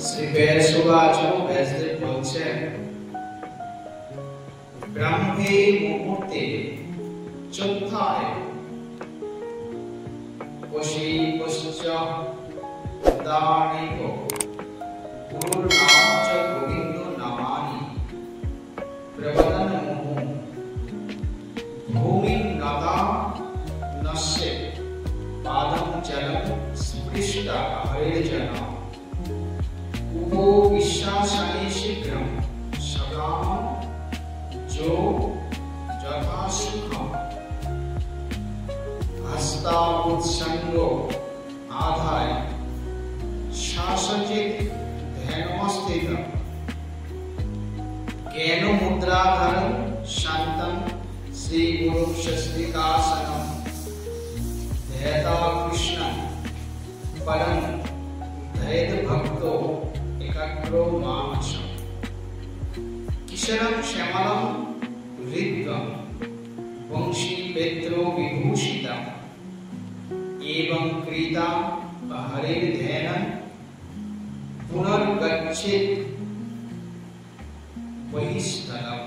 শ্রী ব্যাসবাচ ব্যাসদেব বলছেন, ব্রহ্মে মুহূর্তে চোত্থায় কোশী পশ্চ দানিক গুরুর নাম চ গোবিন্দ নামানি প্রবদন মুহু ভূমি নদা নশ্যে পাদম জলম স্পৃষ্টা হরে জন উভো বিশ্বাসনে শীঘ্রম সকাম जो যথা সুখম হস্তাবুৎসঙ্গো আধায় শাসচিত ধ্যানমস্থিত জ্ঞান মুদ্রাধরম শান্তম শ্রী গুরু শস্তিকাসনম ধ্যাতা কৃষ্ণ পরম ধ্যাত ভক্তো একাগ্রো মানসম কিশোরম শ্যামলম হৃদ্যম বংশী পেত্रो विभूषितम एवं क्रीता हरेर ध्यानं पुनर्गच्छेत बहिस्थलम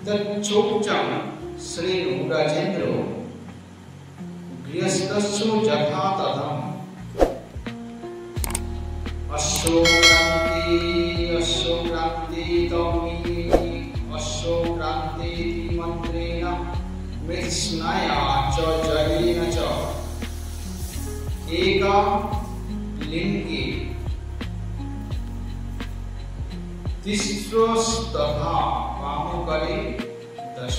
तच्चोक्तं श्रेणु राजेन्द्रो गृहस्थस्य यथा तथम अशोक्रांति तमी अशोक्रांति मंत्रेण मृत्स्नया च जलेन च एका लिंगे तिस्रस्तथा वामकरे दश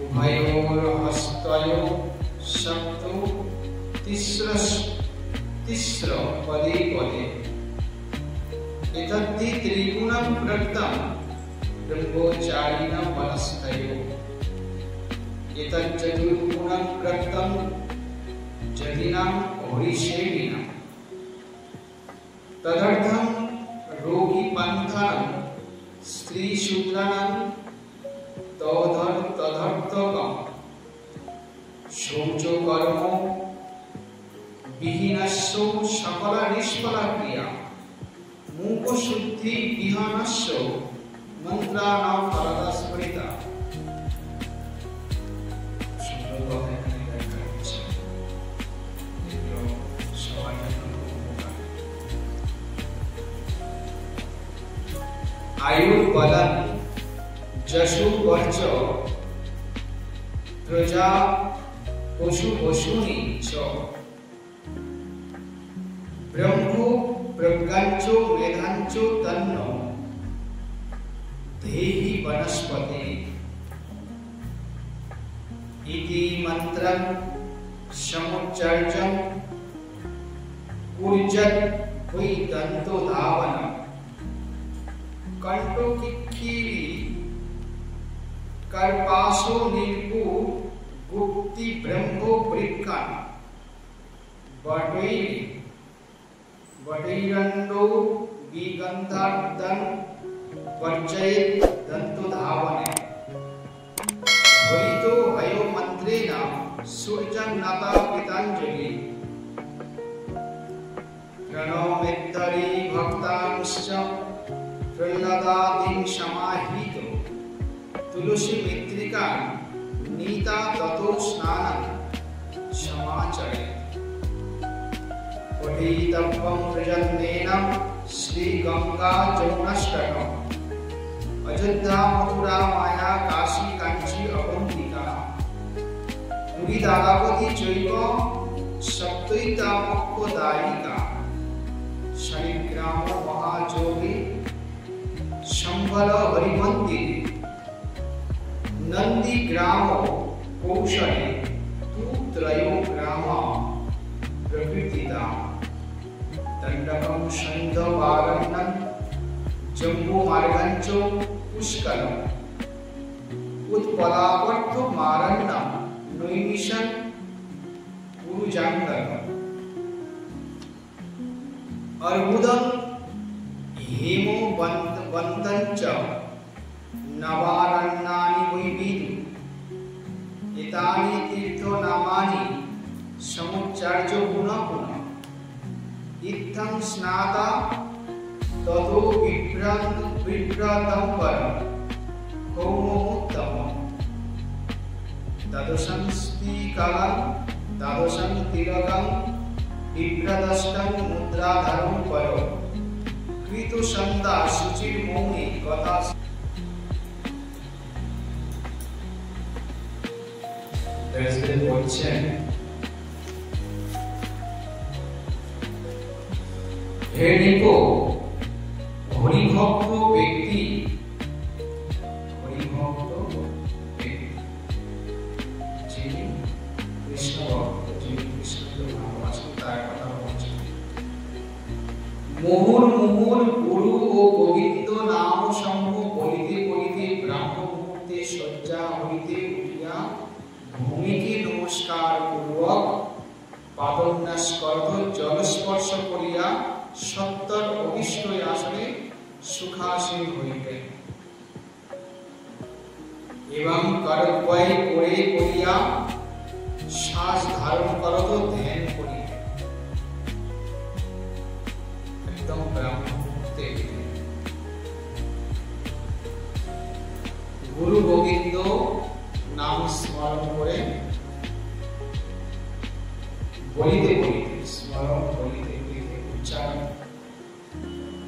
उभयोर्हस्तयो सप्तो तिस्र पदे पदे एतद्धि त्रिगुणं प्रकृतं ब्रह्मचारिणां मनस्थयो एतच्चतुर्गुणं प्रकृतं जतिनां हरिषेविनां तदर्थं रोगिपन्थानं स्त्रीशूद्राणां तदर्थकं शौचकर्म विहीनस्य सकल निष्फला क्रिया मूक शुद्धि विहानस्य मंत्राणां फलदा स्मृता आयुर्बलं जशुवर्च प्रजा पशुपशूनि च ब्रह्मो प्रज्ञांचो मेधांचो तन्नो देहि वनस्पति इति मंत्रं समुच्चार्यं कुर्जत वै दंतो धावनम् कंठो किक्कीरी कर्पासो नीलपु गुप्ति ब्रह्मो वृक्कन वटैरंडो विगंधार्दन वर्जयेत दंतो धावने हरितो हयो मंत्रेण सूर्यं नता पितांजलि प्रणोमेद्धरि भक्तांश्च प्रह्लादादिं समाहितो तुलसी मित्रिका नीता ततो स्नानं समाचरेत् पठितव्यं प्रजन्नेन श्री गंगा जमुनाष्टकम् अयोध्या मथुरा माया काशी कांची अवंतिका पुरी दारावती चैव सप्तैता मोक्षदायिका शनिग्राम महाजोगी शंभर हरिमंदिर नंदी ग्राम कौशले तु त्रयो ग्राम प्रकृतिदा दंडकं शंधवारण्यं जम्बू मार्गंच पुष्कलम उत्पलावर्त मारण्यं नैमिषं पुरुजांगम अर्बुदं हेमो वंतंच नवारण्यानि वैविधु एतानि तीर्थनामानि समुच्चार्य पुनः पुनः ইত্থং স্নাতা ততো বিভ্রাতং পরম কৌমোত্তমম দ্বাদশং স্পিকালং দ্বাদশং তিলকং বিভ্রাদষ্টং মুদ্রাধারং পরম কৃত সন্ধ্যা শুচির মৌনি কথা। বলছেন, হে নৃপ, হরিভক্ত ব্যক্তি যিনি কৃষ্ণ ভক্ত, যিনি কৃষ্ণকে ভালোবাসেন তার কথা বলছেন। মুহুর গুরু ও গোবিন্দ নাম সমূহ বলিতে বলিতে ব্রাহ্ম মুহূর্তে শয্যা হইতে উঠিয়া ভূমিকে নমস্কার পূর্বক পাদন্যাস করত জলস্পর্শ করিয়া সত্তর অভিষ্ট আসনে সুখাসীন হইবেন এবং করদ্বয় করে করিয়া শ্বাস ধারণ করত ধ্যান করিবে। একদম ব্রাহ্ম মুহূর্তে গুরু গোবিন্দ নাম স্মরণ করে বলিতে বলিতে স্মরণ বলিতে বলিতে উচ্চারণ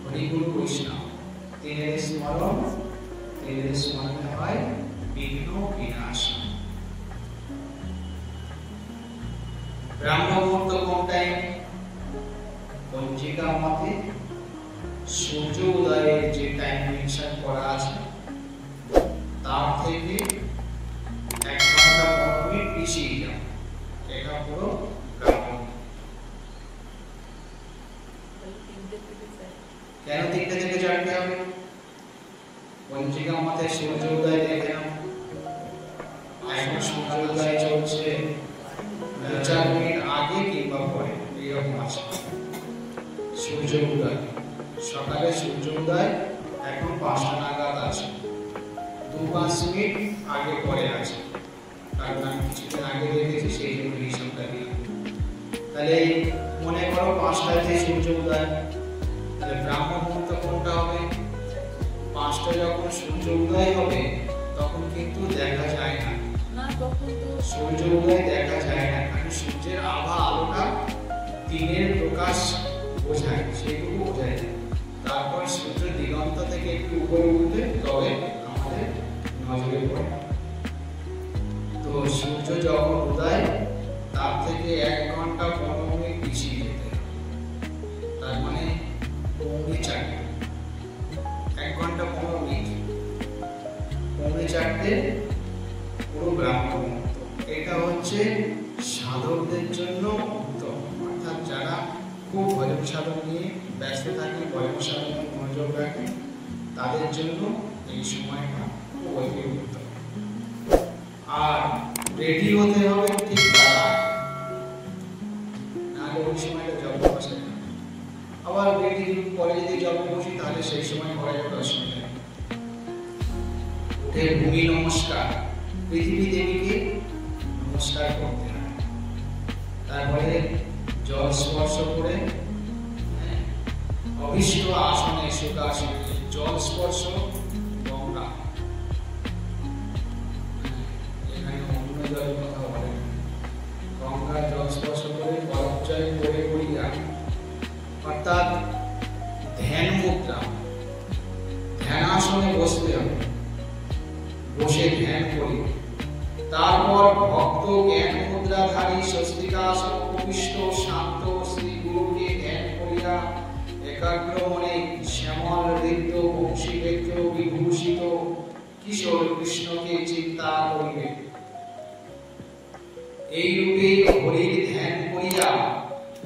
হরি গুরু বৈষ্ণব তিনের স্মরণে হয় বিঘ্ন বিনাশ। ব্রাহ্ম মুহূর্ত কোন টাইম? পঞ্জিকা মতে সূর্য উদয়ের যে টাইম মেনশন করা আছে তার থেকে 1 ঘন্টা 15 মিনিট পিছিয়ে যাও, এটা পুরো ব্রাহ্ম। কেন 3টে থেকে 4টে হবে? পঞ্জিকা মতে সূর্য উদয় দেখে নাও, এখন সূর্য উদয় চলছে 4 মিনিট আগে কিংবা পরে, এরকম আছে সূর্য উদয়। সকালে সূর্য উদয় এখন 5টা নাগাদ আছে, 2-5 মিনিট আগে পরে আছে, কারণ আমি কিছুদিন আগে দেখেছি সেই জন্য হিসাবটা দিলাম। তাহলে মনে করো 5টায় যে সূর্য উদয়, তাহলে ব্রাহ্ম মুহূর্ত কোনটা হবে? 5টা যখন সূর্য উদয় হবে তখন কিন্তু দেখা যায় না, সূর্য উদয় দেখা যায় না, কারণ সূর্যের আভা আলোটা দিনের প্রকাশ বোঝায়, সেটুকু বোঝায়। তারপর সূর্য দিগন্ত থেকে একটু উপরে উঠবে তবে আমাদের নজরে পড়ে। তো সূর্য যখন উদয় তার থেকে 1 ঘন্টা 15 মিনিট পিছিয়ে যেতে হবে, তার মানে 4:45, 1 ঘন্টা 15 মিনিট, 4:45 পুরো ব্রাহ্ম মুহূর্ত। এটা হচ্ছে সাধকদের জন্য উত্তম, অর্থাৎ যারা খুব ভজন সাধন নিয়ে ব্যস্ত থাকে, ভজন সাধনে মনোযোগ রাখে, তাদের জন্য এই সময়টা খুব উত্তম। আর রেডি হতে হবে ঠিক তার নাহলে ওই সময়টা জব বসে না। আবার রেডি পরে যদি জব বসি তাহলে সেই সময় করা যাবে অসুবিধা নেই। উঠে ভূমি নমস্কার, পৃথিবী দেবীকে নমস্কার করতে হয়। তারপরে জল স্পর্শ করে অভিষ্ট আসনে সুখাসনে জল স্পর্শ গঙ্গা, এখানে অন্য জলের কথা বলে, গঙ্গার জল স্পর্শ করে পরচয় করে করিয়া, অর্থাৎ ধ্যান মুদ্রা, ধ্যানাসনে বসতে হবে, বসে ধ্যান করি। তারপর ভক্ত জ্ঞান মুদ্রাধারী স্বস্তিকাসন উপবিষ্ট শান্ত শ্রী গুরুকে ধ্যান করিয়া একাগ্র মনে শ্যামল হৃদ্য বংশীবেদ্য বিভূষিত কিশোর কৃষ্ণকে চিন্তা করিবে। এই রূপে হরির ধ্যান করিয়া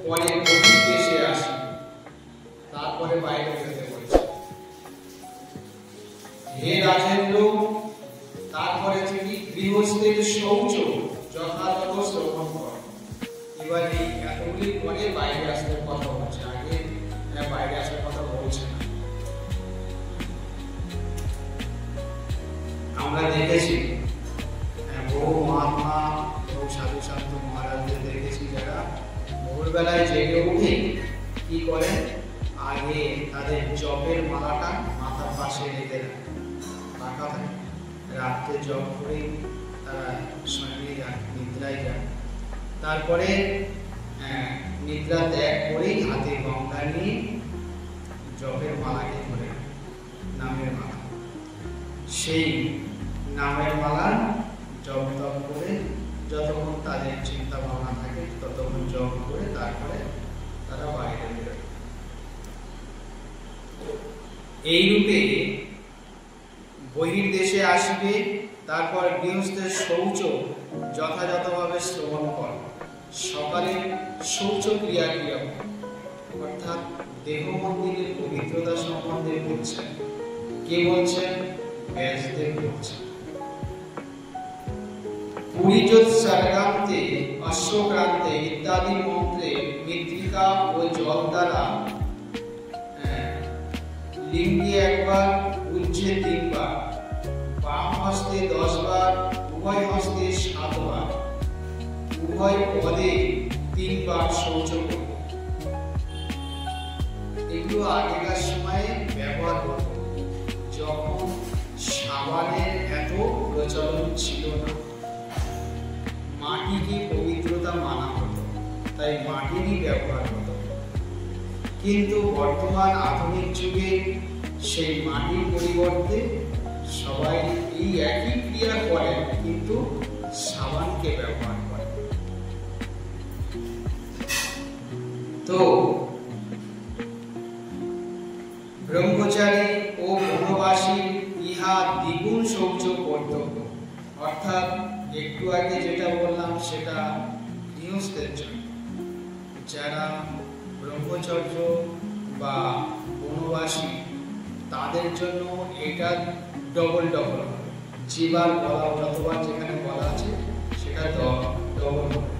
পরে বহির্দেশে আসি, তারপরে বাইরে যেতে বলছে। হে রাজেন্দ্র, তারপরে তিনি গৃহস্থের শৌচ যথাযথ শ্রবণ কর। এবার এই এতগুলি পরে বাইরে আসতে কথা হচ্ছে, আগে বাইরে আসার কথা বলছে না। আমরা দেখেছি বহু মহাত্মা, বহু সাধু সাধু মহারাজদের দেখেছি যারা ভোরবেলায় জেগে উঠে কি তাদের জপের মালাটা মাথার পাশে রেখে রাখা হয়। রাত্রে জপ করে তারা শয়নে যান, নিদ্রায় যান। তারপরে নিদ্রা ত্যাগ করেই হাতে গঙ্গা নিয়ে জপের মালাকে ধরে, নামের মালা, সেই নামের মালা জপ তপ করে যতক্ষণ তাদের চিন্তা ভাবনা থাকে ততক্ষণ জপ করে তারপরে তারা বাইরে বেরোয়। এই রূপে বহির্দেশে আসবে, তারপর গৃহস্থের শৌচ যথাযথভাবে শ্রবণ কর। সকালে শৌচ ক্রিয়া অর্থাৎ দেহ মন্দিরের পবিত্রতা সম্বন্ধে বলছেন। কে বলছেন? ব্যাসদেব বলছেন। পুরীযোৎসর্গান্তে, অশ্বক্রান্তে ইত্যাদি মন্ত্রে মৃত্তিকা ও জল দ্বারা লিঙ্গে একবার, উজ্জে 3 বার, বাম হস্তে 10 বার, উভয় হস্তে 7 বার, উভয় পদে 3 বার শৌচ করব। এগুলো আগেকার সময়ে ব্যবহার হতো যখন সাবানের এত প্রচলন ছিল না। মাটিকে পবিত্রতা মানা হতো, তাই মাটিরই ব্যবহার হতো। কিন্তু বর্তমান আধুনিক যুগে সেই মাটির পরিবর্তে সবাই এই একই ক্রিয়া করেন, কিন্তু সাবানকে ব্যবহার করে। তো ব্রহ্মচারী ও বনবাসী ইহা দ্বিগুণ শৌচ কর্তব্য। অর্থাৎ একটু আগে যেটা বললাম সেটা গৃহস্থের জন্য, যারা ব্রহ্মচর্য বা বনবাসী তাদের জন্য এটা ডবল ডবল হবে। যেবার বলা, যতবার যেখানে বলা আছে সেটা ডবল হবে।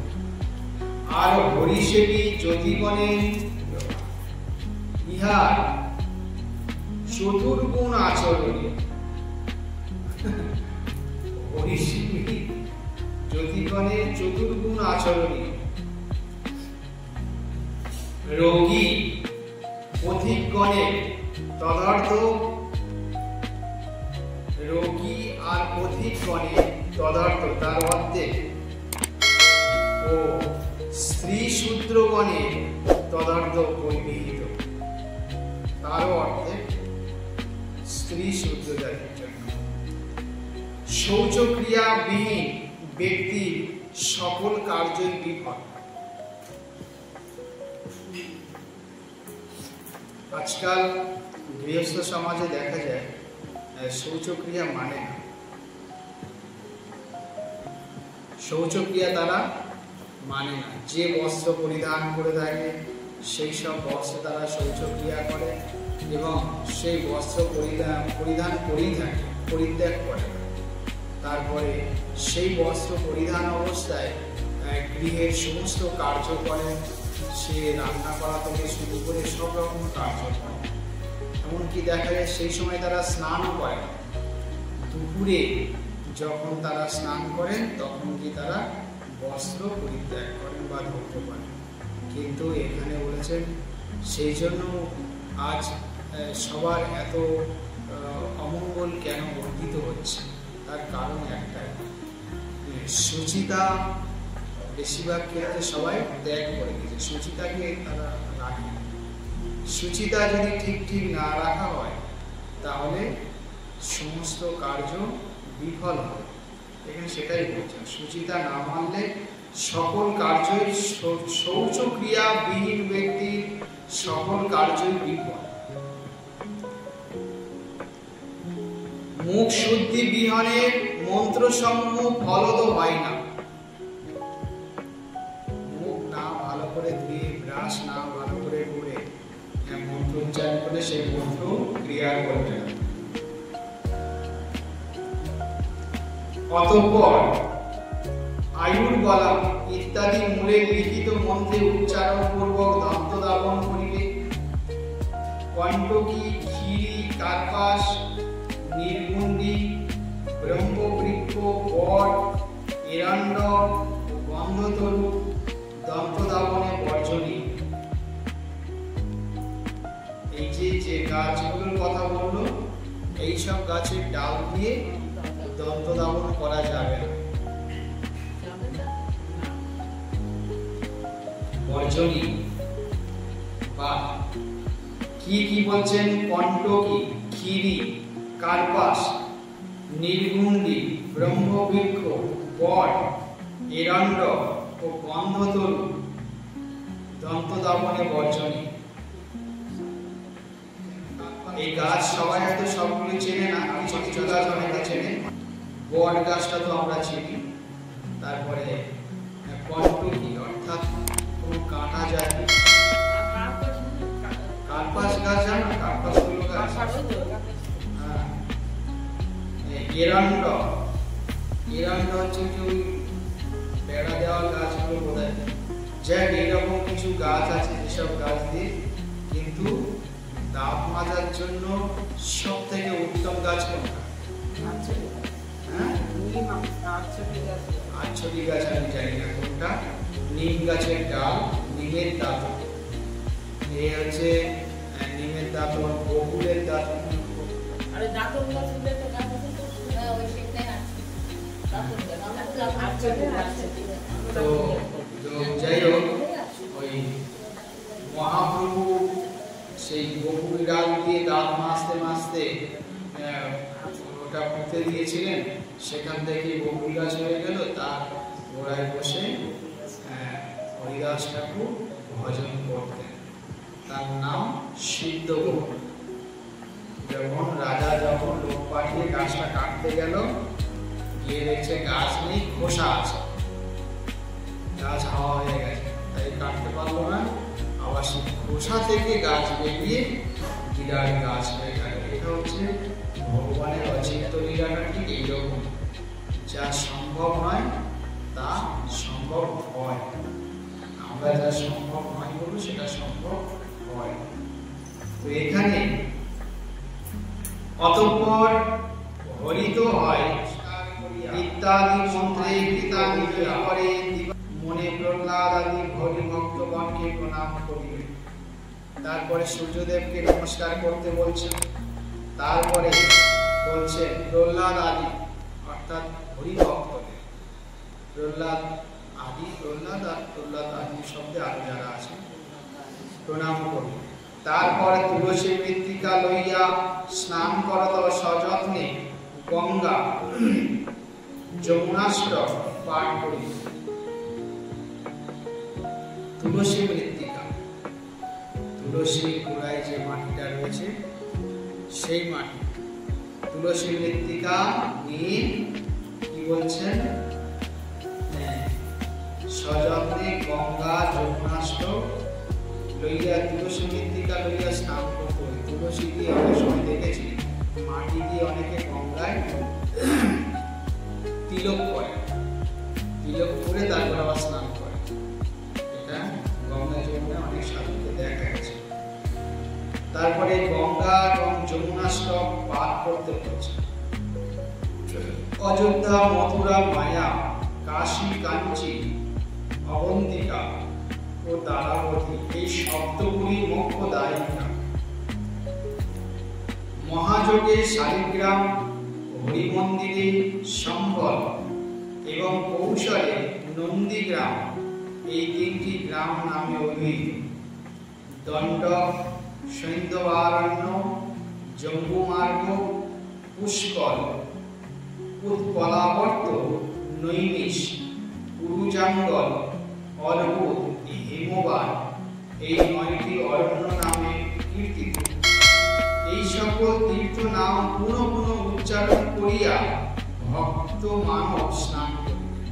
আর হরিসেবী জ্যোতিগণে ইহার চতুর্গুণ আচরণে, হরিসেবী জ্যোতিগণের চতুর্গুণ আচরণে রোগী পথিকগণের তদার্থ, রোগী আর পথিকগণের তদার্থ তার অর্ধেক, ও স্ত্রী শূদ্রগণের তদার্থ পরিবিহিত, তারও অর্ধেক স্ত্রী শূদ্র জাতির জন্য। শৌচক্রিয়াবিহীন ব্যক্তির সকল কার্যই বিফল। আজকাল গৃহস্থ সমাজে দেখা যায় শৌচক্রিয়া মানে না। শৌচক্রিয়া তারা মানে না। যে বস্ত্র পরিধান করে থাকে সেই সব বস্ত্র তারা শৌচক্রিয়া করে এবং সেই বস্ত্র পরিধান করেই থাকে, পরিত্যাগ করে না। তারপরে সেই বস্ত্র পরিধান অবস্থায় গৃহের সমস্ত কার্য করে, সে রান্না করা থেকে শুরু করে সব রকম কার্য করে। এমনকি দেখা যায় সেই সময় তারা স্নানও করে। দুপুরে যখন তারা স্নান করেন তখন কি তারা বস্ত্র পরিত্যাগ করেন বা ধরতে পারেন। কিন্তু এখানে বলেছেন সেই জন্য আজ সবার এত অমঙ্গল কেন বর্ধিত হচ্ছে, তার কারণ একটাই, শুচিতা বেশিরভাগ ক্ষেত্রে সবাই ত্যাগ করে দিয়েছে, শুচিতাকে তারা রাখে। শুচিতা যদি ঠিক না রাখা হয় তাহলে সমস্ত কার্য বিফল হবে। এখানে সেটাই বলছেন, শুচিতা না মানলে সকল কার্যই, শৌচক্রিয়া বিহীন ব্যক্তির সকল কার্যই বিফল। মুখ শুদ্ধি বিহনে মন্ত্র সমূহ ফলদ হয় না। মুখ না ভালো করে ধুয়ে, ব্রাশ না ভালো করে করে মন্ত্র উচ্চারণ করে সেই মন্ত্র ক্রিয়া করবে না। অতঃপর আয়ুর গলা ইত্যাদি মূলে লিখিত মন্ত্রে উচ্চারণ পূর্বক দন্ত দাপন করিবে। কণ্টকী, ক্ষীরি, কার্পাস, নির্গুণ্ডী, ব্রহ্মবৃক্ষ, বট, এরাণ্ড, গন্ধতরু দন্ত দাপনে বর্জনী। এই যে গাছগুলোর কথা বললো, এইসব গাছের ডাল দিয়ে দন্ত ধাবন করা যাবে না। বর্জনী বা কি কি বলছেন? কণ্টকী, ক্ষীরি, কার্পাস, নীলগুন্ডি, ব্রহ্মবৃক্ষ, বট, এরণ্ড ও গন্ধতরু দন্ত ধাবনে বর্জনী। এই গাছ সবাই হয়তো সবগুলো চেনে না, কিছু কিছু গাছ অনেকে চেনে। বট গাছটা তো আমরা চিনি। তারপরে কণ্টকী অর্থাৎ কোনো কাঁটা জাতীয়। কার্পাস গাছ জানো? কার্পাস গুলো গাছ। হ্যাঁ। এরণ্ড, এরণ্ড হচ্ছে কি ওই বেড়া দেওয়া গাছগুলো বোধহয়। যাক, এইরকম কিছু গাছ আছে যেসব গাছ দিয়ে কিন্তু দাঁত মাজার জন্য সব থেকে উত্তম গাছ কোনটা? আচ্ছবি গাছ আমি জানি না কোনটা। নিম গাছের ডাল, নিমের দাঁতন। এই হচ্ছে নিমের দাঁতন, বকুলের দাঁতন। তো যাই হোক, ওই মহাপ্রভু সেই বকুল ডাল দিয়ে দাঁত মাজতে মাজতে ওটা পুঁতে দিয়েছিলেন। সেখান থেকে বকুল গাছ হয়ে গেল। তার গোড়ায় বসে হরিদাস ঠাকুর ভজন করতেন। তার নাম সিদ্ধ বকুল। যখন রাজা যখন লোক পাঠিয়ে গাছটা কাটতে গেল, গিয়ে দেখছে গাছ নেই, খোসা আছে। গাছ হাওয়া হয়ে গেছে, তাই কাটতে পারলো না। আবার সেই খোসা থেকে গাছ বেরিয়ে বিরাট গাছ হয়ে গেল। এটা হচ্ছে ভগবানের অচিন্ত লীলাটা। ঠিক এইরকম, যা সম্ভব নয় তা সম্ভব হয়। আমরা যা সম্ভব নয় বলবো, সেটা সম্ভব হয়। তো এখানে অতঃপর হরিত হয় ইত্যাদি মন্ত্রে কৃতাঙ্গি করে মনে প্রহ্লাদ আদি হরি ভক্তগণকে প্রণাম করিবে। তারপরে সূর্যদেবকে নমস্কার করতে বলছে। তারপরে বলছে প্রহ্লাদ আদি অর্থাৎ হরি ভক্তদের। প্রহ্লাদ আদি, প্রহ্লাদ আর প্রহ্লাদ আদি শব্দে আরো যারা আছে প্রণাম করিবে। তারপরে তুলসী মৃত্তিকা লইয়া স্নান করত সযত্নে গঙ্গা যমুনাষ্টক পাঠ করিবে। তুলসী মৃত্তিকা, তুলসী গোড়ায় যে মাটিটা রয়েছে সেই মাটি, তুলসী মৃত্তিকা নিয়ে কি বলছেন? সযত্নে গঙ্গা যমুনাষ্টক লইয়া, তুলসী মৃত্তিকা লইয়া স্নান করতে হবে। তুলসী দিয়ে অনেক সময় দেখেছি মাটি দিয়ে অনেকে গঙ্গায় তিলক করে, তিলক করে তারপর আবার স্নান করে। এটা গঙ্গা যমুনা অনেক সাধুকে দেখা গেছে। তারপরে গঙ্গা এবং যমুনাষ্টক পাঠ করতে হচ্ছে। অযোধ্যা, মথুরা, মায়া, কাশী, কাঞ্চি, অবন্তিকা ও তারাপতি এই শব্দগুলি মুখ্য দায়িকা। মহাযোগে শালিগ্রাম, হরিমন্দিরে সম্বল এবং কৌশলে নন্দীগ্রাম এই তিনটি গ্রাম নামে অভিহিত। দণ্ডক, সৈন্দবারণ্য, জম্বুমার্গ, পুষ্কর, উৎপলাবর্ত, নৈমিষ, কুরুজাঙ্গল, অর্বুদ, হিমবান এই 9টি অরণ্য নামে কীর্তিত। এই সকল তীর্থ নাম পুনঃ পুনঃ উচ্চারণ করিয়া ভক্ত মানব স্নান করিবে।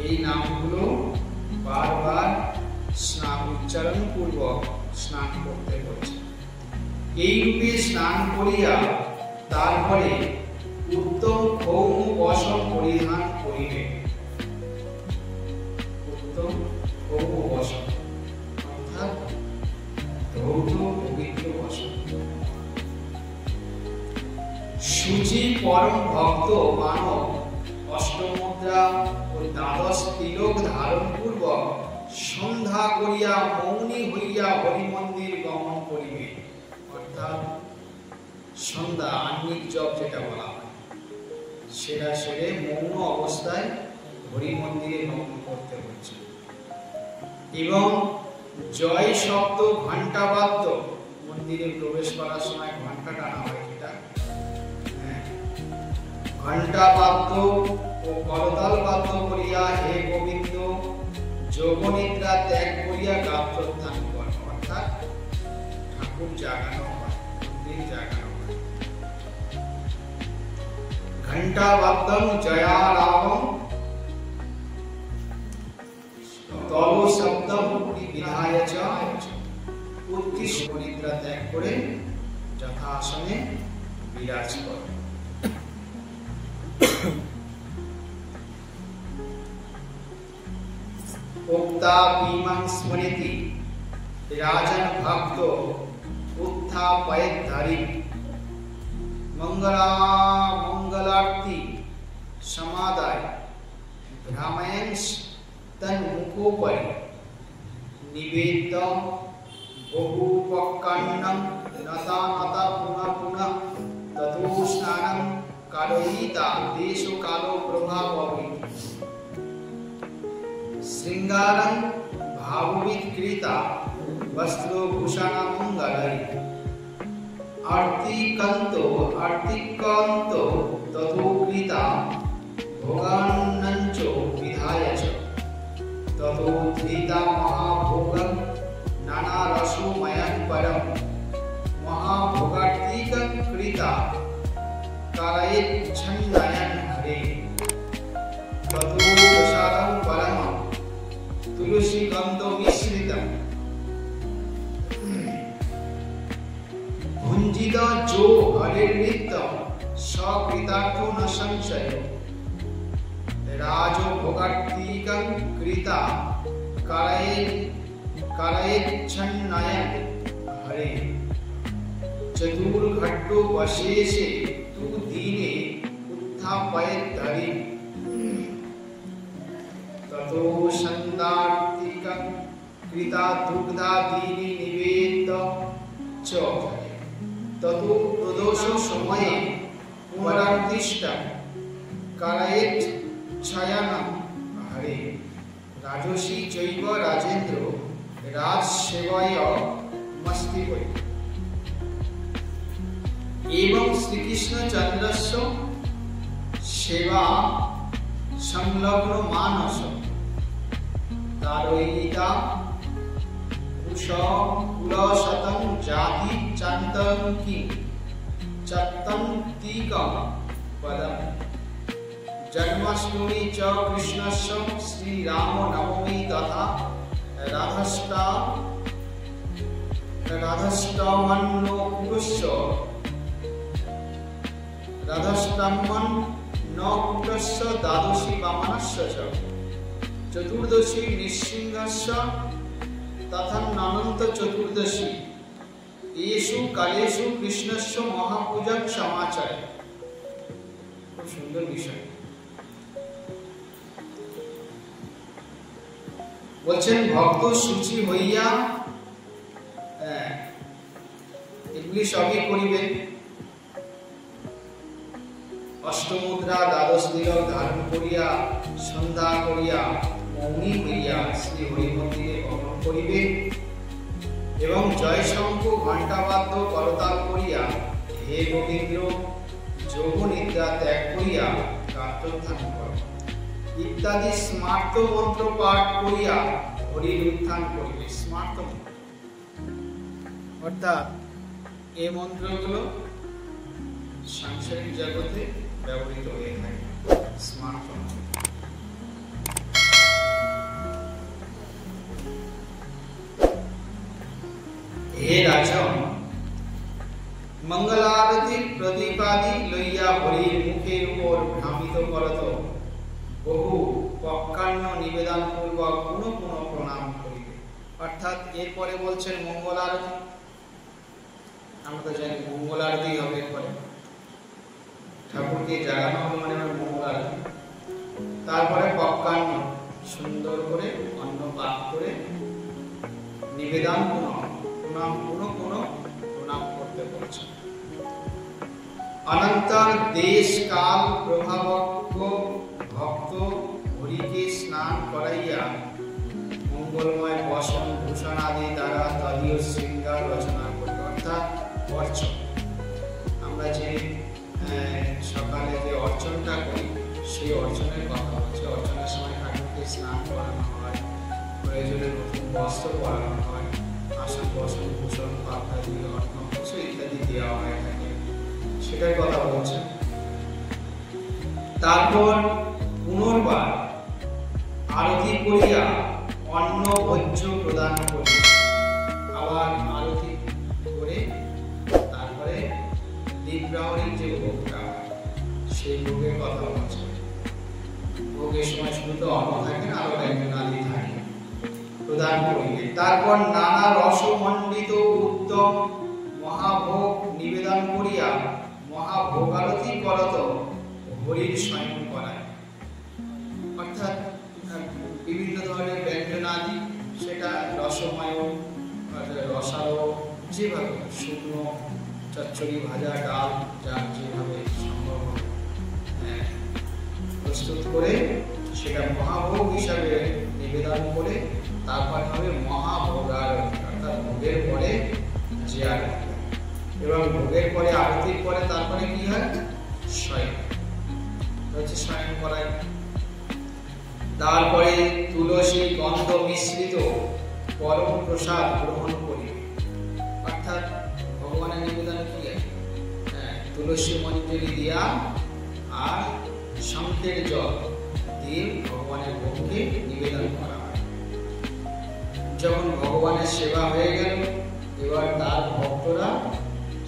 এই নামগুলো বারবার স্নান উচ্চারণ পূর্বক স্নান করতে হচ্ছে। এই রূপে স্নান করিয়া তারপরে উত্তম ভৌম বসন পরিধান করিবে। উত্তম ভৌম বসন অর্থাৎ ধৌত পবিত্র বসন। শুচি পরম ভক্ত মানব অষ্টমুদ্রা ও দ্বাদশ তিলক ধারণ পূর্বক সন্ধ্যা করিয়া মৌনী হইয়া হরি মন্দির গমন করিবে। অর্থাৎ সন্ধ্যা আহ্নিক জপ যেটা বলা হয় সেটা সেরে মৌন অবস্থায় হরি মন্দিরে গমন করতে হচ্ছে। এবং জয় শব্দ ঘণ্টা বাদ্য, মন্দিরে প্রবেশ করার সময় ঘণ্টা টানা হয় যেটা, ঘণ্টা বাদ্য ও করতাল বাদ্য করিয়া হে গোবিন্দ যোগনিদ্রা ত্যাগ করিয়া গাত্রোত্থান কর। অর্থাৎ ঠাকুর জাগানো হয়, মন্দির জাগানো হয়। ঘণ্টা বাদ্যম জয়ারাবম তল শব্দম বিধায় চ উত্তিষ্ঠ, নিদ্রা ত্যাগ করে যথা আসনে বিরাজ কর। উক্তা বিমাং স্মৃতি রাজন ভক্ত উত্থাপয়দ্ধারি মঙ্গলার্তি সমাদায় ভ্রাময়ন্স তন্মুখোপরি নিবেদ্য বহুপক্কান্নম নতা নতা পুনঃ পুনঃ ততো স্নানম কারয়িতা দেশ কালো প্রভাববি শৃঙ্গারং ভাববিৎকৃতা বস্ত্রভূষণ মঙ্গলাই আর্তিকান্ত ততো কৃতা ভোগান্নঞ্চ বিধায় চ ততো ধৃতা মহাভোগং নানা রসময়ং পরম মহাভোগার্তিকং কৃতা কারয়েচ্ছন্নয়ন হরে ততো প্রসাদং পরমং তুলসী গন্ধ মিশ্রিতম ভুঞ্জিত যো হরের নিত্যম সকৃতার্থ ন সংশয় রাজ ভোগার্তিকং কৃতা কারয়েচ্ছন্নয়ন হরে চতুর্ঘট্ট বশেষে তু দীনে উত্থাপয়দ্ধারি ততো সন্দার্তিকং কৃতা দুগ্ধাদীনি নিবেদ্য চ ততো প্রদোষ সময়ে পুনরার্তিষ্ঠং কারয়েচ্ছয়নম হরে রাজসী চৈব রাজেন্দ্র রাজসেবায় মস্তি হই। এবং শ্রীকৃষ্ণচন্দ্রস্য সেবা সংলগ্ন মানস তারয়িতা কুলশতং জাতি চান্তঙ্কি চত্তন্তিকং পদম জন্মাষ্টমী চ কৃষ্ণস্য শ্রীরাম নবমী তথা রাধাষ্টমন্নো কুটস্য রাধাষ্টমন ন কুটস্য দ্বাদশী বামনস্য চ চতুর্দশী নৃসিংহস্য তথানন্ত চতুর্দশী এষু কালেষু কৃষ্ণস্য মহাপূজা সমাচারে। খুব সুন্দর বিষয় বলছেন, ভক্ত সূচি হইয়া এগুলি সবই করিবেন। অষ্টমুদ্রা দ্বাদশ তিলক ধারণ করিয়া সন্ধ্যা করিয়া মৌনী হইয়া শ্রী হরি মন্দিরে গমন করিবে এবং জয় শঙ্খ ঘণ্টাবাদ্য করতাল করিয়া হে গোবিন্দ যোগ নিদ্রা ত্যাগ করিয়া গাত্রোত্থান কর ইত্যাদি স্মার্ত মন্ত্র পাঠ করিয়া হরির উত্থান করিবে। স্মার্ত মন্ত্র অর্থাৎ এই মন্ত্রগুলো সাংসারিক জগতে ব্যবহৃত হয়ে থাকে। স্মার্ত মন্ত্র হে রাজন মঙ্গলারতি প্রদীপাদি লইয়া হরির মুখের উপর ভ্রামিত করত বহু পক্কান্ন নিবেদন পূর্বক পুনঃ পুনঃ প্রণাম করিবে। অর্থাৎ এরপরে বলছেন মঙ্গল আরতি। আমরা তো জানি মঙ্গল আরতি হবে, এরপরে ঠাকুরকে জাগানো হবে মানে মঙ্গল আরতি। তারপরে পক্কান্ন সুন্দর করে অন্ন পাঠ করে নিবেদন প্রণাম করতে বলছেন। অনন্তর দেশ কাল প্রভাবজ্ঞ ভক্ত হরিকে স্নান করাইয়া মঙ্গলময় বসন ভূষণ আদি দ্বারা তদীয় শৃঙ্গার রচনা করি। অর্থাৎ অর্চন, আমরা যে সকালে যে অর্চনটা করি সেই অর্চনের কথা হচ্ছে। অর্চনের সময় ঠাকুরকে স্নান করানো হয়, প্রয়োজনে নতুন বস্ত্র পরানো হয়, আসন বসন ভূষণ পাত্রাদি অর্ঘ্য ইত্যাদি দেওয়া হয়ে থাকে, সেটার কথা বলছে। তারপর পুনর্বার আরতি করিয়া অন্ন ভোজ্য প্রদান করি। আবার আরতি করে তারপরে দীপগ্রাহণের যে ভোগটা, সেই ভোগের কথা বলছে। ভোগের সময় শুধু তো অন্ন থাকে না, আরো ব্যঞ্জনাদি থাকে, প্রদান করিলে তারপর নানা রসমণ্ডিত উত্তম মহাভোগ নিবেদন করিয়া মহাভোগারতি করত হরির শয়ন করায়। অর্থাৎ বিভিন্ন ধরনের ব্যঞ্জনাদি, সেটা রসময়, রসালো, যেভাবে শুকনো চচ্চড়ি, ভাজা, ডাল, যার যেভাবে সম্ভব প্রস্তুত করে সেটা মহাভোগ হিসাবে নিবেদন করে তারপর হবে মহাভোগারতি। অর্থাৎ ভোগের পরে যে আরতি, এবং ভোগের পরে আরতির পরে তারপরে কি হয়? শয়ন, হচ্ছে শয়ন করায়। তারপরে তুলসী গন্ধ মিশ্রিত পরম প্রসাদ গ্রহণ করি। অর্থাৎ ভগবানের নিবেদন কি আছে? তুলসী মঞ্জরি দিয়া আর শঙ্খের জল দিয়ে ভগবানের ভোগকে নিবেদন করা হয়। যখন ভগবানের সেবা হয়ে গেল, এবার তার ভক্তরা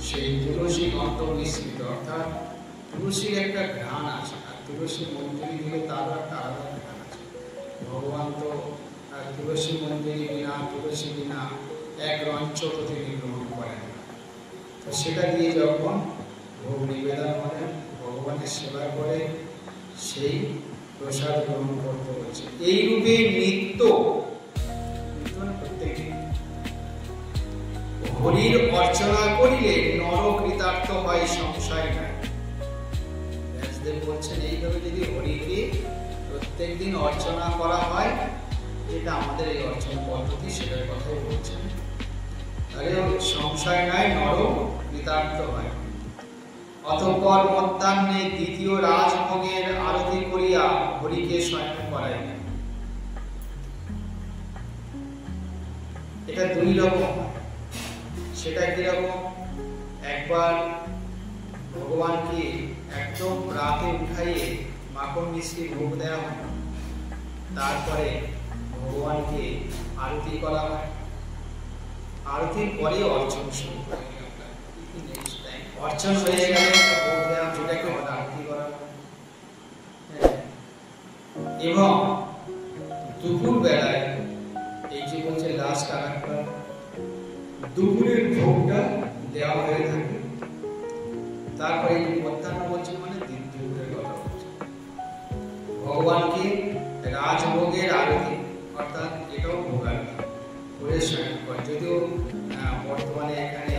সেই তুলসী গন্ধ মিশ্রিত, অর্থাৎ তুলসীর একটা ঘ্রাণ আছে, আর তুলসী মঞ্জরি দিলে তারও একটা আলাদা ঘ্রাণ আছে। ভগবান তো তুলসী মঞ্জরি বিনা, তুলসী বিনা এক রঞ্চ তিনি গ্রহণ করেন না। তো সেটা দিয়ে যখন ভোগ নিবেদন করেন, ভগবানের সেবা করে সেই প্রসাদ গ্রহণ করতে হচ্ছে। এই রূপে নিত্য প্রত্যেকদিন হরির অর্চনা করিলে নর কৃতার্থ হয়, সংশয় নাই। ব্যাসদেব বলছেন এইভাবে যদি হরিকে প্রত্যেকদিন অর্চনা করা হয়, যেটা আমাদের এই অর্চনা পদ্ধতি, সেটার কথাই বলছেন, তাহলে সংশয় নাই, নর কৃতার্থ হয়। অতঃপর মধ্যাহ্নে দ্বিতীয় রাজভোগের আরতি করিয়া হরিকে শয়ন করাই। এটা দুই রকম। সেটা কিরকম? একবার ভগবানকে একদম রাতে উঠাইয়ে মাখন মিষ্টি ভোগ দেওয়া হয়, তারপরে ভগবানকে আরতি করা হয়, আরতির পরে অর্চন শুরু করে। অর্চন হয়ে গেলে ভোগ দেওয়া, যেটাকে আরতি করা হয়। এবং দুপুর বেলায় এই যে বলছে লাস্ট আরেকবার দুপুরের ভোগটা দেওয়া হয়ে থাকে। তারপরে এই মধ্যাহ্ন বলছে মানে দুপুরের কথা বলছে। ভগবানকে রাজভোগের আরতি, অর্থাৎ এটাও ভোগ আরতি করে শয়ন করে। যদিও বর্তমানে এখানে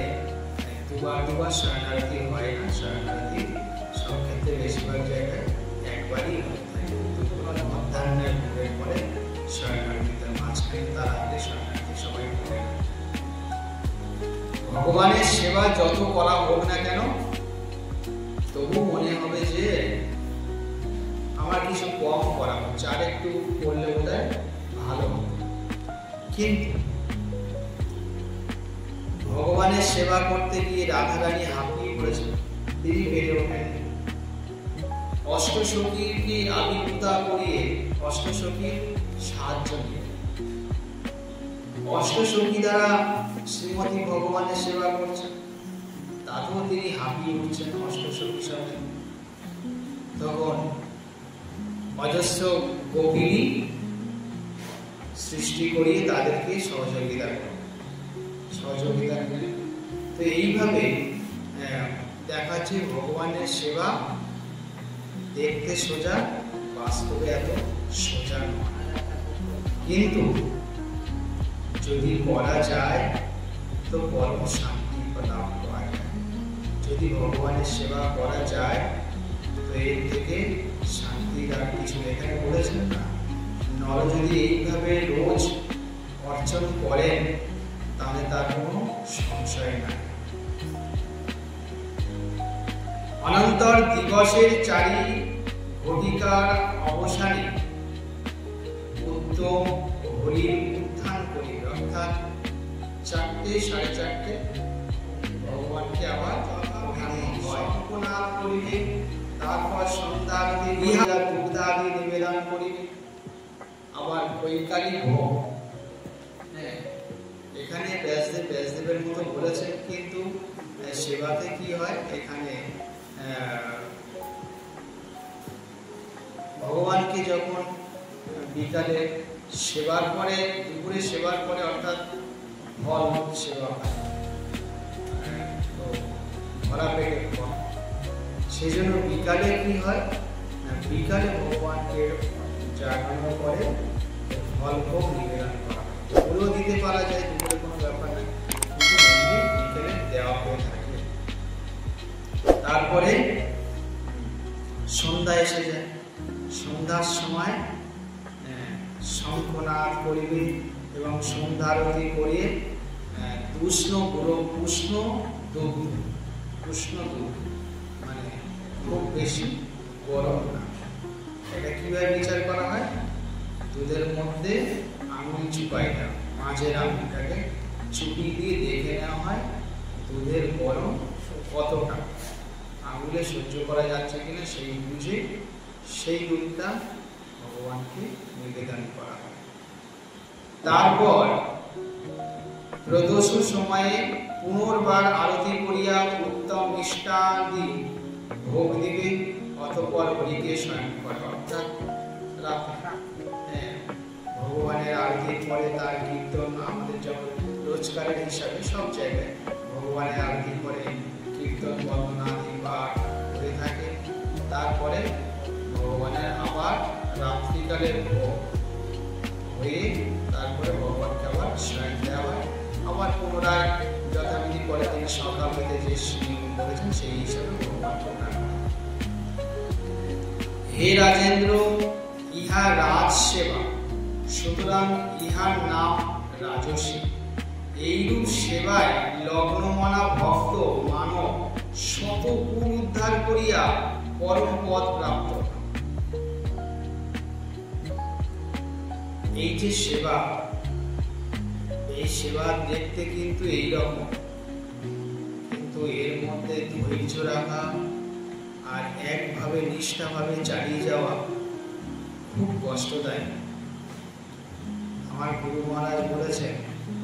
দুবার শয়ন আরতি হয় না, শয়ন আরতি সব ক্ষেত্রে বেশিরভাগ জায়গায় একবারই হয়ে থাকে। দুপুর মধ্যাহ্নের ভোগের পরে শয়ন আরতিতে, মাঝখানে তার আগে শয়ন আরতি সবাই করে। ভগবানের সেবা যত করা হোক না কেন, তবু মনে হবে যে আমার কিছু কম করা হচ্ছে, আর একটু করলে বোধহয় ভালো হতো। কিন্তু ভগবানের সেবা করতে গিয়ে রাধারানী হাঁপিয়ে পড়েছেন, তিনি বেড়ে ওঠেন। অষ্টসখীকে আবির্ভূতা করিয়ে অষ্টসখীর সাহায্য নিয়ে, অষ্টসখী দ্বারা শ্রীমতী ভগবানের সেবা করছেন, তাতেও তিনি হাঁপিয়ে উঠছেন অষ্টসখীর সাথে। তখন অজস্র গোপিনী সৃষ্টি করিয়ে তাদেরকে সহযোগিতা করেন। তো এইভাবে দেখাচ্ছে ভগবানের সেবা দেখতে সোজা, বাস্তবে এত সোজা নয়। কিন্তু যদি করা যায় তো পরম শান্তি লাভ করা যায়। যদি ভগবানের সেবা করা যায় তো এর থেকে শান্তির আর কিছু এখানে বলেছেন না। নর যদি এইভাবে রোজ অর্চন করেন তাহলে তার কোনো সংশয় নাই। অনন্তর দিবসের চারি ঘটিকার অবসানে উত্তম হরির উত্থান করি, অর্থাৎ 4টে 4:30 ভগবানকে আবার সম্পূর্ণ করিবে। তারপর সন্ধ্যা আরতি দুগ্ধাদি নিবেদন করিবে। আবার বৈকালী ভোগ, এখানে ব্যাসদেবের মতো বলেছেন, কিন্তু সেবাতে কি হয়, এখানে ভগবানকে যখন বিকালে সেবার পরে, দুপুরে সেবার পরে, অর্থাৎ ফল সেবা হয়, তো ভরা পেটের ফল, সেই জন্য বিকালে কি হয়, বিকালে ভগবানকে জাগানোর পরে ফল ভোগ নিবেদন করা হয়। পুরো দিতে পারা যায়, দুপুরে কোনো ব্যাপার নেই, কিন্তু বিকেলে দেওয়া হয়ে থাকে। তারপরে সন্ধ্যা এসে যায়। সন্ধ্যার সময় শঙ্খনাদ করিবে এবং সন্ধ্যারতি করিয়ে উষ্ণ দুধ মানে খুব বেশি গরম না। এটা কিভাবে বিচার করা হয়, দুধের মধ্যে আঙুল চুপাই দেওয়া, মাঝের আঙুলটাকে চুপি দিয়ে দেখে নেওয়া হয় দুধের গরম কতটা, আঙুলে সহ্য করা যাচ্ছে কিনা সেই বুঝে সেই দুধটা ভগবানকে নিবেদন করা হয়। তারপর প্রদোষ সময়ে পুনর্বার আরতি করিয়া উত্তম মিষ্টাদি ভোগ দিবে, অতঃপর হরিকে শয়ন করে, অর্থাৎ ভগবানের আরতির পরে তার কীর্তন, আমাদের যখন রোজগারের হিসাবে সব জায়গায় ভগবানের আরতির পরে কীর্তন বন্দনা আদি পাঠ হয়ে থাকে। তারপরে ভগবানের আবার রাত্রিকালের ভোগ হয়ে তারপরে ভগবানকে আবার শয়ন দেওয়া হয়। আবার পুনরায় যথাবিধি পরে তিনি সকাল হতে যে নিয়ম করেছেন সেই হিসাবে ভগবানকে ডাকা হয়। হে রাজেন্দ্র, ইহা রাজ সেবা, সুতরাং ইহার নাম রাজসী। এইরূপ সেবায় লগ্নমনা ভক্ত মানব শত কুল উদ্ধার করিয়া পরম পদ প্রাপ্ত। এই যে সেবা, এই সেবা দেখতে কিন্তু এইরকম, কিন্তু এর মধ্যে ধৈর্য রাখা আর একভাবে নিষ্ঠাভাবে চালিয়ে যাওয়া খুব কষ্টদায়ক। আমার গুরু মহারাজ বলেছেন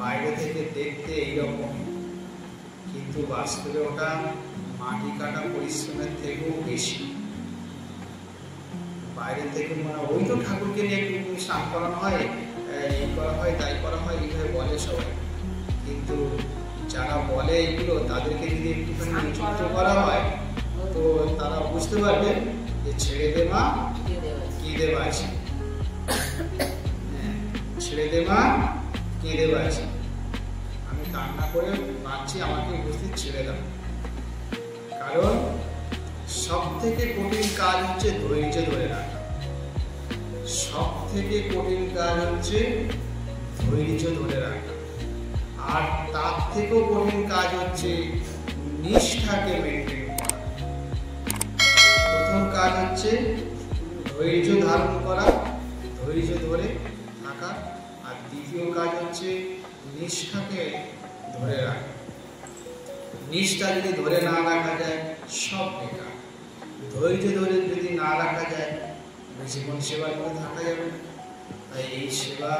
বাইরে থেকে দেখতে এইরকম, কিন্তু বাস্তবে ওটা মাটি কাটা পরিশ্রমের থেকেও বেশি। বাইরে থেকে মনে হয় ওই তো ঠাকুরকে নিয়ে একটু স্নান করানো হয়, এই করা হয়, তাই করা হয়, এইভাবে বলে সবাই, কিন্তু যারা বলে এইগুলো তাদেরকে যদি একটুখানি নিযুক্ত করা হয় তো তারা বুঝতে পারবে যে ছেড়ে দে মা কেঁদে বাঁচি, ছেড়ে দে মা কেঁদে বাঁচি, আমি কান্না করে বাঁচছি, আমাকে উপস্থিত ছেড়ে দাও। কারণ সব থেকে কঠিন কাজ হচ্ছে ধৈর্য ধরে রাখা, সব থেকে কঠিন কাজ হচ্ছে ধৈর্য ধরে রাখা, আর তার থেকেও কঠিন কাজ হচ্ছে নিষ্ঠাকে মেনটেন করা। প্রথম কাজ হচ্ছে ধৈর্য ধারণ করা, ধৈর্য ধরে থাকা, আর দ্বিতীয় কাজ হচ্ছে নিষ্ঠাকে ধরে রাখা। নিষ্ঠা যদি ধরে না রাখা যায় সব বেকার, ধৈর্য ধরে যদি না রাখা যায় জীবন সেবা করে থাকা যাবে। তাই এই সেবা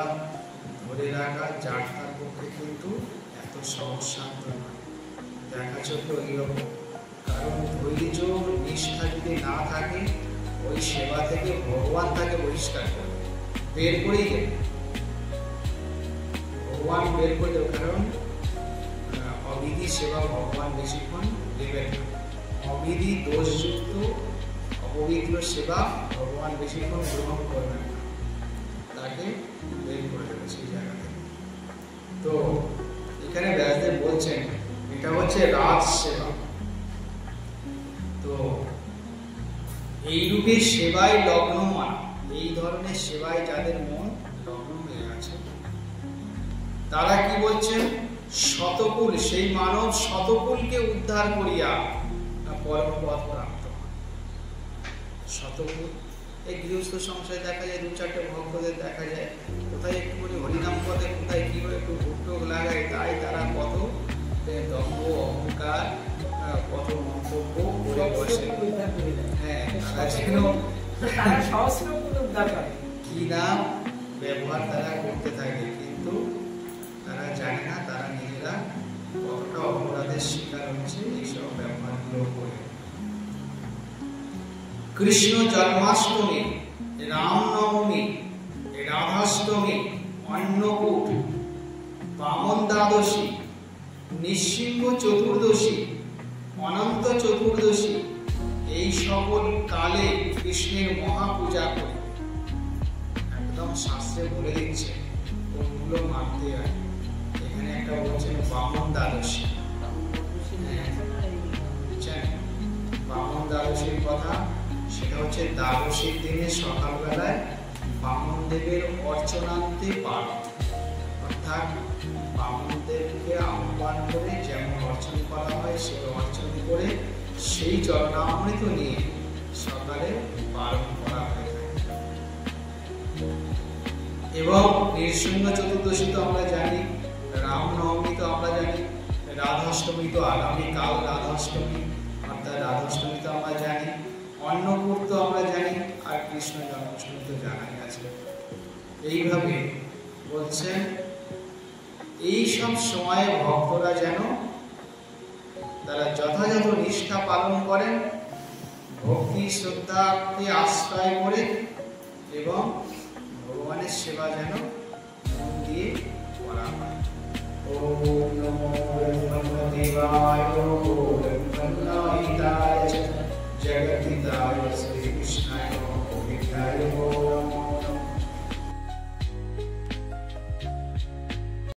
ধরে রাখা যার তার পক্ষে কিন্তু এত সহজ সাধ্য নয়, দেখা চোখে এইরকম। কারণ ধৈর্য নিষ্ঠা যদি না থাকে ওই সেবা থেকে ভগবান তাকে বহিষ্কার করবে, বের করেই দেবে, ভগবান বের করে দেবে। কারণ অবিধি সেবা ভগবান বেশিক্ষণ দেবেন না, অবিধি দোষযুক্ত অপবিত্র সেবা ভগবান বেশিক্ষণ গ্রহণ করবেন না, তাকে বের করে দেবে সেই জায়গা থেকে। তো এখানে ব্যাসদেব বলছেন এটা হচ্ছে রাজ সেবা। তো এই রূপে সেবায় লগ্ন মান, এই ধরনের সেবায় যাদের মন লগ্ন হয়ে আছে তারা কি বলছেন, শতকুল, সেই মানব শতকুলকে উদ্ধার করিয়া পরম পদ প্রাপ্ত। শতকুল এই গৃহস্থ সংসারে দেখা যায়, দু চারটে ভক্তদের দেখা যায় কোথায় একটুখানি হরিনাম পদে কোথায় কি করে একটু ভুট্টোক লাগায়, তাই তারা কত দম্ভ অহংকার কত মন্তব্য করে বসে। হ্যাঁ, তারা যেন কি নাম ব্যবহার তারা করতে থাকে, কিন্তু তারা জানে না তারা নিজেরা কতটা অপরাধের শিকার হচ্ছে এইসব ব্যবহারগুলো করে। কৃষ্ণ জন্মাষ্টমী, রামনবমী, রাধাষ্টমী, অন্নকূট, বামন দ্বাদশী, নৃসিংহ চতুর্দশী, অনন্ত চতুর্দশী, এই সকল কালে কৃষ্ণের মহাপূজা করে। একদম শাস্ত্রে বলে দিচ্ছে ওগুলো মানতে হয়। এখানে একটা বলছেন বামন দ্বাদশী, বামন দ্বাদশীর কথা, সেটা হচ্ছে দ্বাদশীর দিনে সকালবেলায় বামন দেবের অর্চনান্তে পালন, অর্থাৎ বামন দেবকে আহ্বান করে যেমন অর্চন করা হয় সেই অর্চন করে সেই চরণামৃত নিয়ে সকালে পালন করা হয়ে থাকে। এবং নৃসিংহ চতুর্দশী তো আমরা জানি, রামনবমী তো আমরা জানি, রাধাষ্টমী তো আগামীকাল রাধাষ্টমী, অর্থাৎ রাধাষ্টমী তো আমরা জানি, অন্নকূট তো আমরা জানি, আর কৃষ্ণ জন্মাষ্টমী তো জানাই আছে। এইভাবে বলছেন এই সব সময়ে ভক্তরা যেন তারা যথাযথ নিষ্ঠা পালন করেন, ভক্তি শ্রদ্ধাকে আশ্রয় করে, এবং ভগবানের সেবা যেন মন দিয়ে করা হয়। ওম নমো ব্রহ্মদেবায় ব্রহ্মহিতায় জগদ্ধিতায় শ্রীকৃষ্ণায় নমঃ।